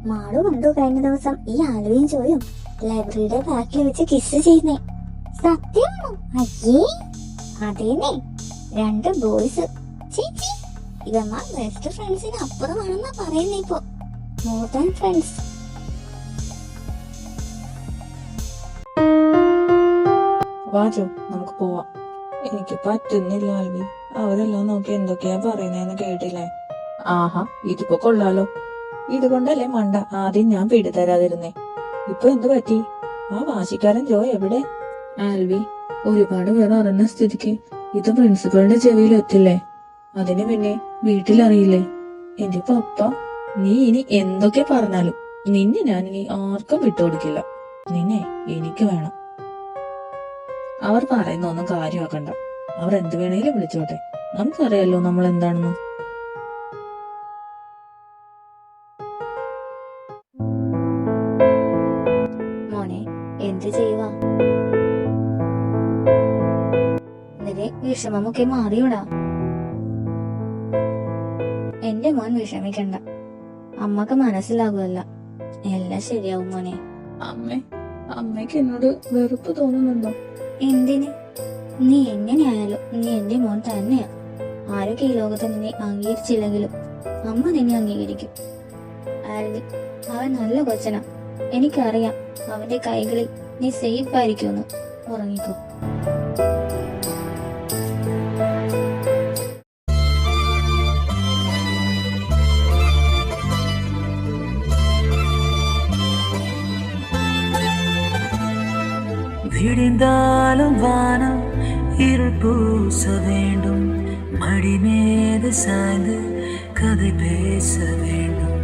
മാളു കണ്ടു കഴിഞ്ഞ ദിവസം ഈ ആലുവയും ജോയും ലൈബ്രറിയുടെ ബാക്കിൽ വെച്ച് കിസ് ചെയ്യുന്നേ. സത്യമാണോ? അയ്യേ, അതേന്നെ. 2 ബോയ്സ്. ചേച്ചി, ഇവന്മാർ ബെസ്റ്റ് ഫ്രണ്ട്സിന് അപ്പുറമാണെന്നാ പറയുന്നേ ഇപ്പൊ. More than friends. വാജോ, നമുക്ക് പോവാം. എനിക്ക് പറ്റുന്നില്ല ആൽവി. അവരെല്ലാം നോക്കി എന്തൊക്കെയാ പറയുന്നതെന്ന് കേട്ടില്ലേ? ആഹാ, ഇതിപ്പോ കൊള്ളാലോ. ഇതുകൊണ്ടല്ലേ മണ്ട ആദ്യം ഞാൻ പിടിതരാതിരുന്നേ. ഇപ്പൊ എന്ത് പറ്റി? ആ വാശിക്കാരൻ ജോ എവിടെ? ആൽവി, ഒരുപാട് പേർ അറിഞ്ഞ സ്ഥിതിക്ക് ഇത് പ്രിൻസിപ്പളിന്റെ ചെവിയിൽ എത്തില്ലേ? അതിന് പിന്നെ വീട്ടിലറിയില്ലേ? എന്റെ പപ്പ, നീ ഇനി എന്തൊക്കെ പറഞ്ഞാലും നിന്നെ ഞാൻ ഇനി ആർക്കും വിട്ടുകൊടുക്കില്ല. നിന്നെ എനിക്ക് വേണം. അവർ പറയുന്ന ഒന്നും കാര്യമാക്കണ്ട. അവർ എന്ത് വേണേലും വിളിച്ചോട്ടെ. നമുക്കറിയാലോ നമ്മൾ എന്താണെന്ന്. മോനെ, എന്ത് ചെയ്യുവാ? നിന്റെ വിഷമമൊക്കെ മാറിയോടാ? എന്റെ മോൻ വിഷമിക്കണ്ട. അമ്മക്ക് മനസ്സിലാകുമല്ല. എല്ലാം ശരിയാവും മോനെ. അമ്മയ്ക്ക് എന്നോട് വെറുപ്പ് തോന്നുന്നുണ്ടോ? എന്തിന്? നീ എങ്ങനെയായാലും നീ എന്റെ മോൻ തന്നെയാ. ആരൊക്കെ ഈ ലോകത്ത് നിന്നെ അംഗീകരിച്ചില്ലെങ്കിലും അമ്മ നിന്നെ അംഗീകരിക്കും. ആൽവി, അവൻ നല്ല കൊച്ചനാ. എനിക്കറിയാം അവന്റെ കൈകളിൽ നീ സേഫ് ആയിരിക്കുമെന്ന്. ഉറങ്ങിക്കോ. விடிந்தாலும் வானம் இருள் பூச வேண்டும் மடி மீது சாய்ந்து கதை பேச வேண்டும்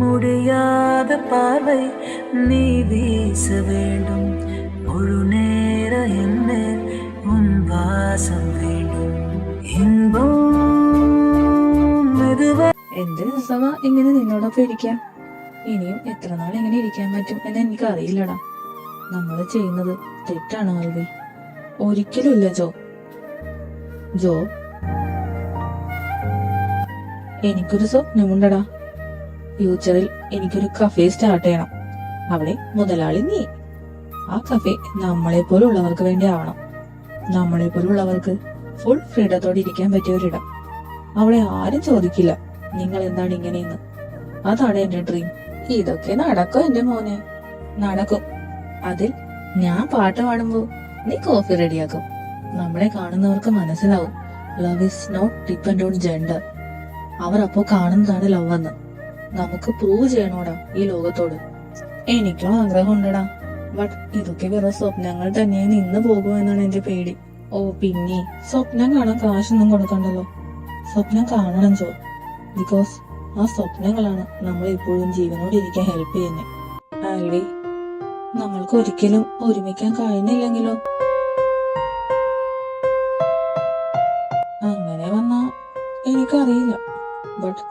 முடியாத பார்வை நீ வீச வேண்டும் முழு நேர என்மேல் உன் வாசம் வேண்டும் இன்பம் மெதுவா എന്ത് രസമാ ഇങ്ങനെ നിന്നോടൊപ്പം ഇരിക്കാം. ഇനിയും എത്ര നാൾ ഇങ്ങനെ ഇരിക്കാൻ പറ്റും എന്ന് എനിക്ക് അറിയില്ലടാ. നമ്മൾ ചെയ്യുന്നത് തെറ്റാണോ ആൽവി? ഒരിക്കലുമില്ല ജോ. ജോ, എനിക്കൊരു സ്വപ്നമുണ്ടടാ. ഫ്യൂച്ചറിൽ എനിക്കൊരു കഫേ സ്റ്റാർട്ട് ചെയ്യണം. അവിടെ മുതലാളി നീ. ആ കഫേ നമ്മളെ പോലുള്ളവർക്ക് വേണ്ടി ആവണം. നമ്മളെ പോലുള്ളവർക്ക് ഫുൾ ഫ്രീഡത്തോടെ ഇരിക്കാൻ പറ്റിയ ഒരിടം. അവിടെ ആരും ചോദിക്കില്ല നിങ്ങൾ എന്താണ് ഇങ്ങനെയെന്ന്. അതാണ് എന്റെ ഡ്രീം. ഇതൊക്കെ നടക്കും എന്റെ മോനെ, നടക്കും. അതിൽ ഞാൻ പാട്ട് പാടുമ്പോ നീ കോഫി റെഡിയാക്കും. നമ്മളെ കാണുന്നവർക്ക് മനസ്സിലാവും love is not depend on gender. അവർ അപ്പോ കാണുന്നതാണ് ലവ് എന്ന്. നമുക്ക് പ്രൂവ് ചെയ്യണോടാ ഈ ലോകത്തോട്. എനിക്കും ആഗ്രഹമുണ്ടടാ. ബട്ട് ഇതൊക്കെ വെറും സ്വപ്നങ്ങൾ തന്നെ നിന്ന് പോകുമെന്നാണ് എന്റെ പേടി. ഓ പിന്നെ, സ്വപ്നം കാണാൻ കാശൊന്നും കൊടുക്കണ്ടല്ലോ. സ്വപ്നം കാണണം ജോ. ബിക്കോസ് ആ സ്വപ്നങ്ങളാണ് നമ്മളെ ഇപ്പോഴും ജീവനോടെ ഇരിക്കാൻ ഹെൽപ്പ് ചെയ്യുന്നത്. ആൽവി, നമ്മൾക്ക് ഒരിക്കലും ഒരുമിക്കാൻ കഴിഞ്ഞില്ലെങ്കിലോ? അങ്ങനെ വന്നാ എനിക്കറിയില്ല. ബട്ട്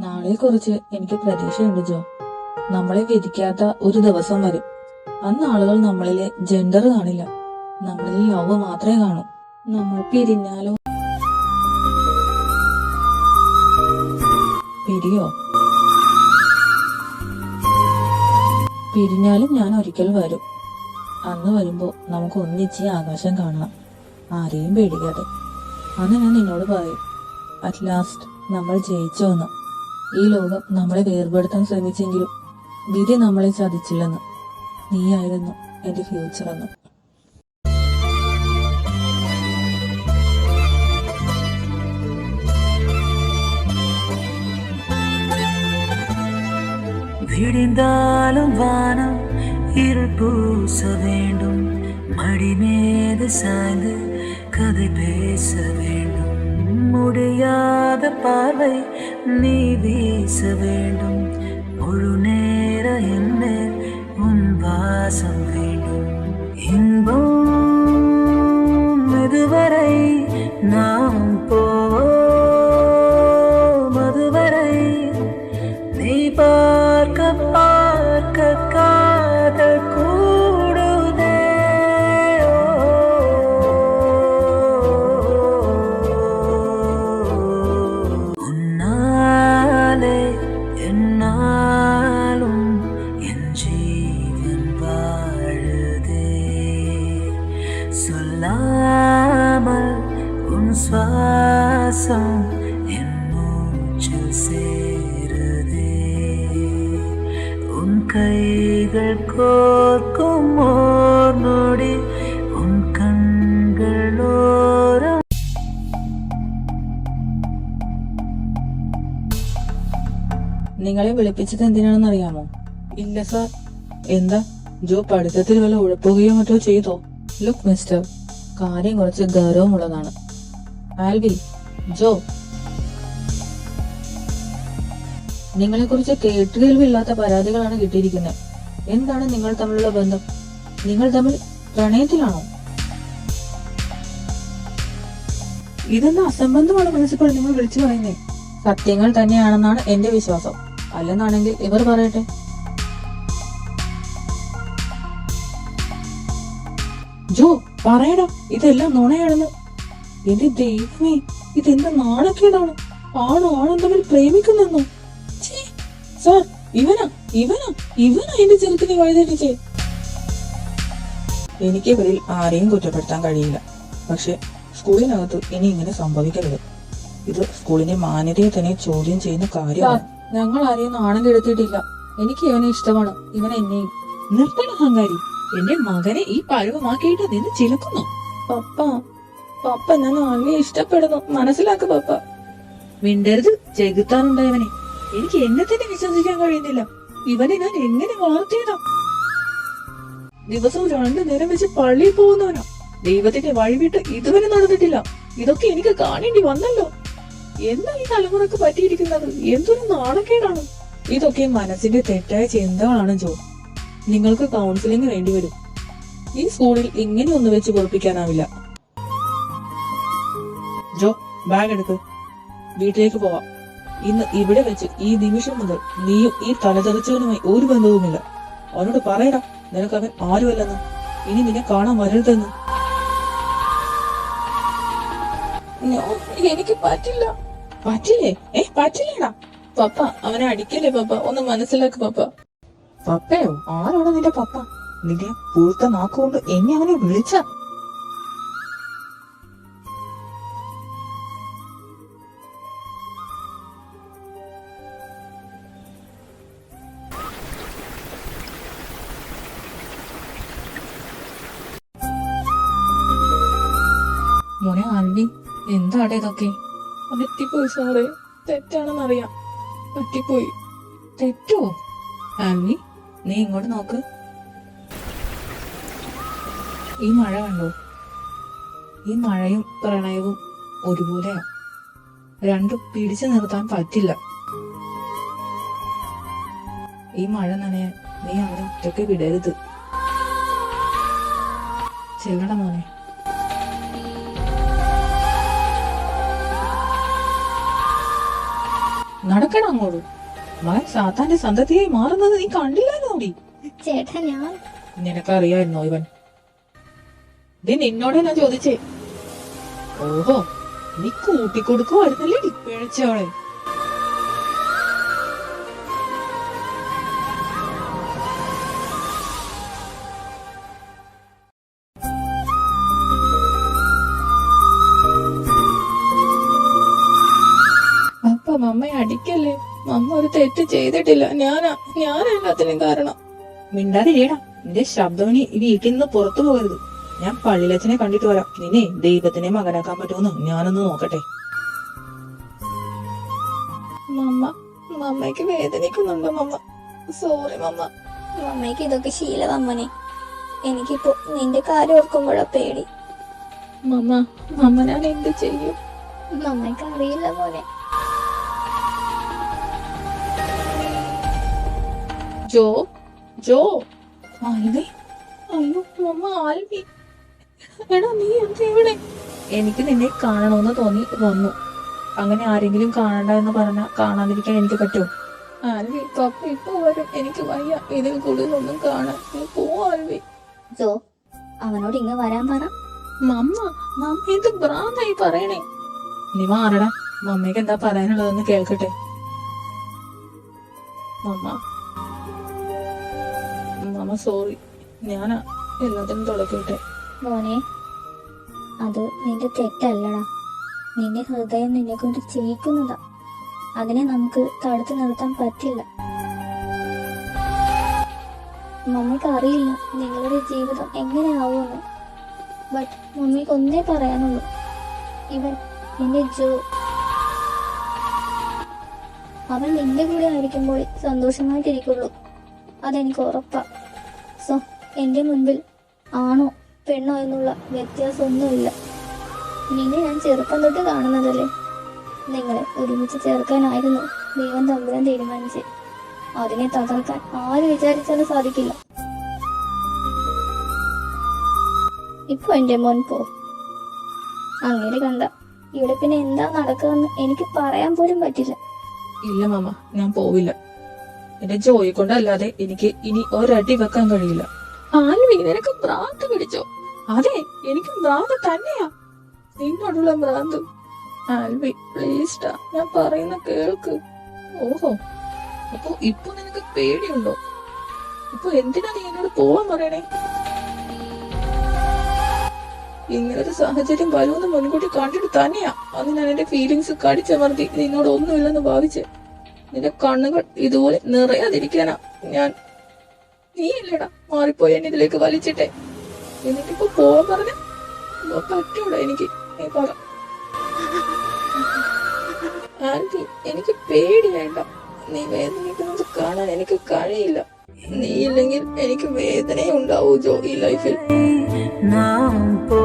നാളെ കുറിച്ച് എനിക്ക് പ്രതീക്ഷയുണ്ട് ജോ. നമ്മളെ വിധിക്കാത്ത ഒരു ദിവസം വരും. അന്ന് ആളുകൾ നമ്മളിലെ ജെൻഡർ കാണില്ല, നമ്മളിൽ ലവ് മാത്രമേ കാണൂ. നമ്മൾ പിരിഞ്ഞാലോ? പിരിയോ? പിരിഞ്ഞാലും ഞാൻ ഒരിക്കൽ വരും. അന്ന് വരുമ്പോ നമുക്ക് ഒന്നിച്ച് ആകാശം കാണണം, ആരെയും പേടിക്കാതെ. അന്ന് ഞാൻ നിന്നോട് പറയും, അറ്റ് ലാസ്റ്റ് നമ്മൾ ജയിച്ചു വന്ന്. ഈ ലോകം നമ്മളെ വേർപെടുത്താൻ ശ്രമിച്ചെങ്കിലും വിധി നമ്മളെ ചതിച്ചില്ലെന്ന്. നീയായിരുന്നു എന്റെ ഫ്യൂച്ചർ എന്ന്. விடிந்தாலும் வானம் இருள் பூச வேண்டும் மடி மீது சாய்ந்து கதை பேச வேண்டும் முடியாத பார்வை நீ வீச வேண்டும் முழு நேர என்ன உன் வாசம் வேண்டும் இன்பம் இதுவரை நாம் போவோம் அதுவரை நீ பார்க்க பார்க்க காதல் கூடுதே உன்னாலே என்னாலும் என் ஜீவன் வாழுதே சொல்லாமல் உன் சுவாசம் என் மூச்சில் சேருதே உன் கைகள் கோர்க்கும் ஓர் நொடி உன் கண்களோரம் നിങ്ങളെ വിളിപ്പിച്ചത് എന്തിനാണെന്ന് അറിയാമോ? ഇല്ല സാർ. എന്താ ജോ പഠിത്തത്തിൽ വല്ല ഉഴപ്പുകയോ മറ്റോ ചെയ്തോ? ലുക്ക് മിസ്റ്റർ, കാര്യം കുറച്ച് ഗൗരവമുള്ളതാണ്. ആൽവി, ജോ, നിങ്ങളെ കുറിച്ച് കേട്ടുകേൾവില്ലാത്ത പരാതികളാണ് കിട്ടിയിരിക്കുന്നത്. എന്താണ് നിങ്ങൾ തമ്മിലുള്ള ബന്ധം? നിങ്ങൾ തമ്മിൽ പ്രണയത്തിലാണോ? ഇതെന്താ അസംബന്ധമാണ് പ്രിൻസിപ്പൾ നിങ്ങൾ വിളിച്ചു പറയുന്നേ? സത്യങ്ങൾ തന്നെയാണെന്നാണ് എന്റെ വിശ്വാസം. അല്ലെന്നാണെങ്കിൽ ഇവർ പറയട്ടെ. ജോ പറയടാ, ഇതെല്ലാം നുണയാണെന്ന്. എന്റെ ദൈവമേ, ഇതെന്താ നാണക്കേടാണ്. ആണും തമ്മിൽ പ്രേമിക്കുന്നെന്നോ? സാർ, ഇവനാ എന്റെ ചെറുക്കിനെ വഴിതെറ്റിച്ചേ. എനിക്ക് ഇവരിൽ ആരെയും കുറ്റപ്പെടുത്താൻ കഴിയില്ല. പക്ഷെ സ്കൂളിനകത്ത് ഇനി ഇങ്ങനെ സംഭവിക്കരുത്. ഇത് സ്കൂളിന്റെ മാന്യതയെ തന്നെ ചോദ്യം ചെയ്യുന്ന കാര്യമാണ്. ഞങ്ങൾ ആരെയും നാണം കെടുത്തിയിട്ടില്ല. എനിക്ക് ഇവനെ ഇഷ്ടമാണ്, ഇവൻ എന്നെയും. നിർത്തണ അഹങ്കാരി, എന്റെ മകനെ ഈ പഴവമാക്കിയിട്ട് നിന്ന് ചിലക്കുന്നു. പപ്പ ഞാൻ ആൽവിയെ ഇഷ്ടപ്പെടുന്നു, മനസ്സിലാക്ക് പപ്പ. മിണ്ടരുത്, ചെകുത്താനുണ്ടായവനെ. എനിക്ക് എന്നെ തന്നെ വിശ്വസിക്കാൻ കഴിയുന്നില്ല. ഇവനെ ഞാൻ എങ്ങനെ വളർത്തിയതാ? ദിവസവും 2 നേരം വെച്ച് പള്ളിയിൽ പോകുന്നവനാ. ദൈവത്തിന്റെ വഴിവിട്ട് ഇതുവരെ നടന്നിട്ടില്ല. ഇതൊക്കെ എനിക്ക് കാണേണ്ടി വന്നല്ലോ. എന്താ ഈ തലമുറക്ക് പറ്റിയിരിക്കുന്നത്? എന്തൊരു നാണക്കേടാണ്. ഇതൊക്കെ മനസ്സിന്റെ തെറ്റായ ചിന്തകളാണ് ജോ. നിങ്ങൾക്ക് കൗൺസിലിംഗ് വേണ്ടിവരും. ഈ സ്കൂളിൽ ഇങ്ങനെ ഒന്ന് വെച്ച് പൊറപ്പിക്കാനാവില്ല. ജോ, ബാഗ് എടുക്ക്, വീട്ടിലേക്ക് പോവാം. ഇന്ന് ഇവിടെ വെച്ച് ഈ നിമിഷം മുതൽ നീയും ഈ തലതെറിച്ചവനുമായി ഒരു ബന്ധവുമില്ല. അവനോട് പറയടാ, നിനക്ക് അവൻ ആരുമല്ലെന്ന്. ഇനി നിന്നെ കാണാൻ വരരുതെന്ന്. എനിക്ക് പറ്റില്ല. പറ്റില്ലേ? പറ്റില്ലേടാ. പപ്പ അവനെ അടിക്കല്ലേ പപ്പ, ഒന്ന് മനസ്സിലാക്ക് പപ്പ. പപ്പയോ? ആരാണ് നിന്റെ പപ്പ? നിന്റെ പൂർത്ത നാക്കുകൊണ്ട് എന്നെ അവനെ വിളിച്ച. മോനെ ആൽവി, എന്താടെ ഇതൊക്കെ? പറ്റിപ്പോയി സാറേ, തെറ്റാണെന്നറിയാം. പറ്റിപ്പോയി. തെറ്റോ? ആൽവി, നീ ഇങ്ങോട്ട് നോക്ക്. ഈ മഴ കണ്ടോ? ഈ മഴയും പ്രണയവും ഒരുപോലെയാ. രണ്ടും പിടിച്ചു നിർത്താൻ പറ്റില്ല. ഈ മഴ നനയാൻ നീ അവനെ ഒറ്റയ്ക്ക് വിടരുത്. ചെല്ലട മോനെ. നടക്കണം അങ്ങോട്ട്. മകൻ സാത്താന്റെ സന്തതിയായി മാറുന്നത് നീ കണ്ടില്ലാന്നോടി? ചേട്ടാ, ഞാൻ നിനക്കറിയായിരുന്നോ ഇവൻ? ഇത് നിന്നോടെ ഞാൻ ചോദിച്ചേ. ഓഹോ, നീ കൂട്ടിക്കൊടുക്കുവായിരുന്നല്ലേ പിഴച്ചവളെ. മമ്മയെ അടിക്കല്ലേ. മമ്മ ഒരു തെറ്റ് ചെയ്തിട്ടില്ല. ഞാനാ എല്ലാത്തിനും കാരണം. മിണ്ടാതിരിയടാ. നിന്റെ ശബ്ദമണി ഈ വീട്ടിൽ നിന്ന് പുറത്തു പോകരുത്. ഞാൻ പള്ളിയിലച്ഛനെ കണ്ടിട്ട് വരാം. നിന്നെ ദൈവത്തിനെ മകനാക്കാൻ പറ്റുമെന്ന് ഞാനൊന്ന് നോക്കട്ടെ. മമ്മയ്ക്ക് വേദനിക്കുന്നുണ്ടോ മമ്മ? സോറി മമ്മ. മമ്മയ്ക്ക് ഇതൊക്കെ ശീലം അമ്മനെ. എനിക്കിപ്പോ നിന്റെ കാര്യം ഓർക്കുമ്പോഴാ പേടി. മമ്മ ഞാൻ എന്ത് ചെയ്യും? മമ്മയ്ക്ക് അറിയില്ല മോനെ. ജോ ജോ ആൽവി. അയ്യോ മമ്മ, ആൽവി. എടാ നീ എന്താ ഇവിടെ? എനിക്ക് നിന്നെ കാണണമെന്ന് തോന്നി വന്നു. അങ്ങനെ ആരെങ്കിലും കാണണ്ട എന്ന് പറഞ്ഞാ കാണാതിരിക്കാൻ എനിക്ക് പറ്റുമോ? ആൽവി, പപ്പ ഇപ്പൊ വരും. എനിക്ക് വയ്യ ഇതിൽ കൂടുതലൊന്നും കാണാൻ. നീ പോ ആൽവി. ജോ, അവനോട് ഇങ്ങ് വരാൻ പറ. മമ്മ എന്ത് ഭ്രാന്തായി പറയണേ? നീ മാറടാ. മമ്മയ്ക്ക് എന്താ പറയാനുള്ളതെന്ന് കേൾക്കട്ടെ. മമ്മ സോറി, ഞാനാ എല്ലാത്തിനും തുടക്കട്ടെ. മോനെ, അത് നിന്റെ തെറ്റല്ലടാ. നിന്റെ ഹൃദയം നിന്നെ കൊണ്ട് ചെയ്യിക്കുന്നതാ. അതിനെ നമുക്ക് തടുത്തു നിർത്താൻ പറ്റില്ല. മമ്മിക്ക് അറിയില്ല നിങ്ങളുടെ ജീവിതം എങ്ങനെയാവുമെന്ന്. ബട്ട് മമ്മിക്ക് ഒന്നേ പറയാനുള്ളൂ, ഇവൻ എന്റെ ജോ. അവൻ നിന്റെ കൂടെ ആയിരിക്കുമ്പോൾ സന്തോഷമായിട്ടിരിക്കുള്ളൂ, അതെനിക്ക് ഉറപ്പാ. സോ എന്റെ മുൻപിൽ ആണോ പെണ്ണോ എന്നുള്ള വ്യത്യാസമൊന്നുമില്ല. നിന്നെ ഞാൻ ചെറുപ്പം തൊട്ട് കാണുന്നതല്ലേ. നിങ്ങളെ ഒരുമിച്ച് ചേർക്കാനായിരുന്നു ദൈവം തമ്പുരാൻ തീരുമാനിച്ച്. അതിനെ തകർക്കാൻ ആര് വിചാരിച്ചാലും സാധിക്കില്ല. ഇപ്പൊ എന്റെ മോൻ പോ. അങ്ങനെ കണ്ട ഇവിടെ പിന്നെ എന്താ നടക്കുകയെന്ന് എനിക്ക് പറയാൻ പോലും പറ്റില്ല. ഇല്ല മമ്മ, ഞാൻ പോവില്ല. എന്റെ ജോയി കൊണ്ടല്ലാതെ എനിക്ക് ഇനി ഒരടി വെക്കാൻ കഴിയില്ല. ആൽവി, നിനക്ക് ഭ്രാന്ത് പിടിച്ചോ? അതെ, എനിക്ക് ഭ്രാന്ത് തന്നെയാ, നിന്നോടുള്ള ഭ്രാന്ത്. ആൽവി പ്ലീസ്റ്റാ, ഞാൻ പറയുന്ന കേൾക്ക്. ഓഹോ, അപ്പൊ ഇപ്പൊ നിനക്ക് പേടിയുണ്ടോ? ഇപ്പൊ എന്തിനാ നീ എന്നോട് പോവാൻ പറയണേ? ഇങ്ങനൊരു സാഹചര്യം വരുമെന്ന് മുൻകൂട്ടി കണ്ടിട്ട് തന്നെയാ അന്ന് ഞാൻ എന്റെ ഫീലിങ്സ് കടിച്ചമർത്തി നിന്നോട് ഒന്നുമില്ലെന്ന് ഭാവിച്ച്. നിന്റെ കണ്ണുകൾ ഇതുപോലെ നിറയാതിരിക്കാനാ ഞാൻ. നീ ഇല്ലടാ മാറിപ്പോയി എന്നെ ഇതിലേക്ക് വലിച്ചിട്ടെ. എന്നിട്ടിപ്പോ പോവാൻ പറഞ്ഞ പറ്റൂടാ എനിക്ക്. നീ പറ ആന്റി, എനിക്ക് പേടി വേണ്ട. നീ വേദനിക്കുന്നത് കാണാൻ എനിക്ക് കഴിയില്ല. നീ ഇല്ലെങ്കിൽ എനിക്ക് വേദനയുണ്ടാവൂ ജോ ഈ ലൈഫിൽ. നാം പോ